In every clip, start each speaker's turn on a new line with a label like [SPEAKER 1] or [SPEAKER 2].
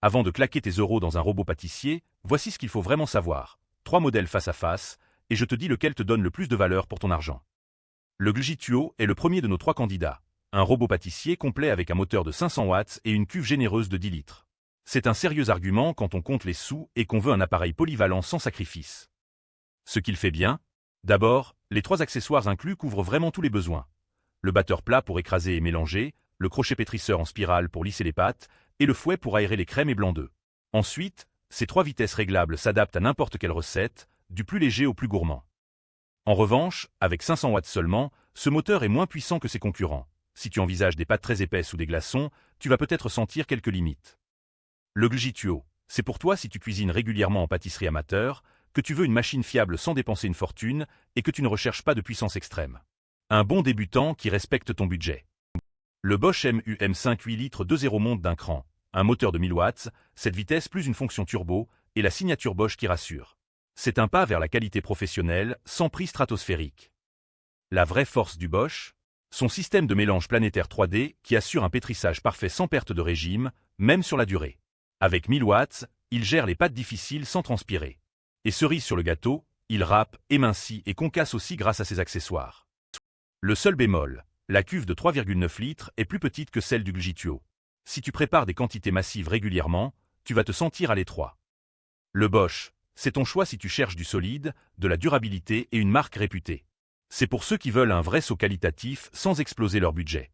[SPEAKER 1] Avant de claquer tes euros dans un robot pâtissier, voici ce qu'il faut vraiment savoir. 3 modèles face à face, et je te dis lequel te donne le plus de valeur pour ton argent. Le Glugituo est le premier de nos 3 candidats. Un robot pâtissier complet avec un moteur de 500 watts et une cuve généreuse de 10 litres. C'est un sérieux argument quand on compte les sous et qu'on veut un appareil polyvalent sans sacrifice. Ce qu'il fait bien, d'abord, les 3 accessoires inclus couvrent vraiment tous les besoins. Le batteur plat pour écraser et mélanger, le crochet pétrisseur en spirale pour lisser les pâtes, et le fouet pour aérer les crèmes et blancs d'œufs. Ensuite, ces 3 vitesses réglables s'adaptent à n'importe quelle recette, du plus léger au plus gourmand. En revanche, avec 500 watts seulement, ce moteur est moins puissant que ses concurrents. Si tu envisages des pâtes très épaisses ou des glaçons, tu vas peut-être sentir quelques limites. Le Glugituo, c'est pour toi si tu cuisines régulièrement en pâtisserie amateur, que tu veux une machine fiable sans dépenser une fortune et que tu ne recherches pas de puissance extrême. Un bon débutant qui respecte ton budget. Le Bosch MUM5 8 litres 2.0 monte d'un cran. Un moteur de 1000 watts, cette vitesse plus une fonction turbo, et la signature Bosch qui rassure. C'est un pas vers la qualité professionnelle, sans prix stratosphérique. La vraie force du Bosch, son système de mélange planétaire 3D qui assure un pétrissage parfait sans perte de régime, même sur la durée. Avec 1000 watts, il gère les pâtes difficiles sans transpirer. Et cerise sur le gâteau, il râpe, émincit et concasse aussi grâce à ses accessoires. Le seul bémol, la cuve de 3,9 litres est plus petite que celle du Glugituo. Si tu prépares des quantités massives régulièrement, tu vas te sentir à l'étroit. Le Bosch, c'est ton choix si tu cherches du solide, de la durabilité et une marque réputée. C'est pour ceux qui veulent un vrai saut qualitatif sans exploser leur budget.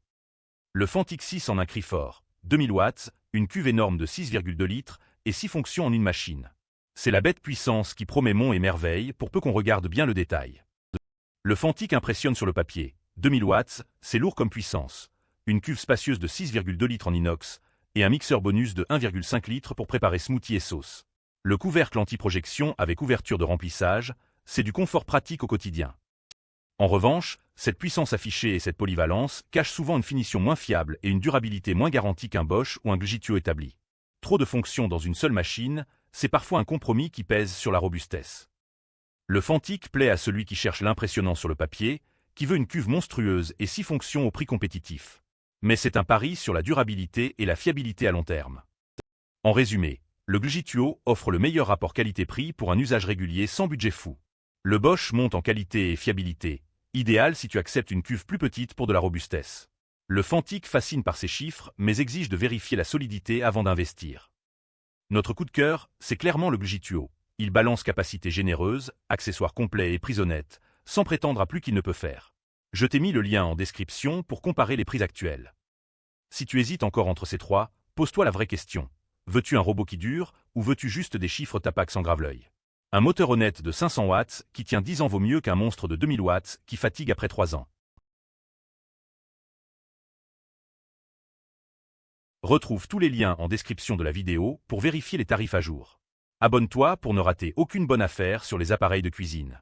[SPEAKER 1] Le Fantic 6 en un cri fort, 2000 watts, une cuve énorme de 6,2 litres et 6 fonctions en une machine. C'est la bête puissance qui promet monts et merveilles pour peu qu'on regarde bien le détail. Le Fantic impressionne sur le papier. 2000 watts, c'est lourd comme puissance. Une cuve spacieuse de 6,2 litres en inox et un mixeur bonus de 1,5 litres pour préparer smoothies et sauces. Le couvercle anti-projection avec ouverture de remplissage, c'est du confort pratique au quotidien. En revanche, cette puissance affichée et cette polyvalence cachent souvent une finition moins fiable et une durabilité moins garantie qu'un Bosch ou un Glugituo établi. Trop de fonctions dans une seule machine, c'est parfois un compromis qui pèse sur la robustesse. Le Fantic plaît à celui qui cherche l'impressionnant sur le papier, qui veut une cuve monstrueuse et 6 fonctions au prix compétitif. Mais c'est un pari sur la durabilité et la fiabilité à long terme. En résumé, le Glugituo offre le meilleur rapport qualité-prix pour un usage régulier sans budget fou. Le Bosch monte en qualité et fiabilité, idéal si tu acceptes une cuve plus petite pour de la robustesse. Le Fantic fascine par ses chiffres, mais exige de vérifier la solidité avant d'investir. Notre coup de cœur, c'est clairement le Glugituo. Il balance capacité généreuse, accessoires complets et prise honnête, sans prétendre à plus qu'il ne peut faire. Je t'ai mis le lien en description pour comparer les prix actuels. Si tu hésites encore entre ces 3, pose-toi la vraie question. Veux-tu un robot qui dure, ou veux-tu juste des chiffres tapax sans grave-l'œil? Un moteur honnête de 500 watts qui tient 10 ans vaut mieux qu'un monstre de 2000 watts qui fatigue après 3 ans. Retrouve tous les liens en description de la vidéo pour vérifier les tarifs à jour. Abonne-toi pour ne rater aucune bonne affaire sur les appareils de cuisine.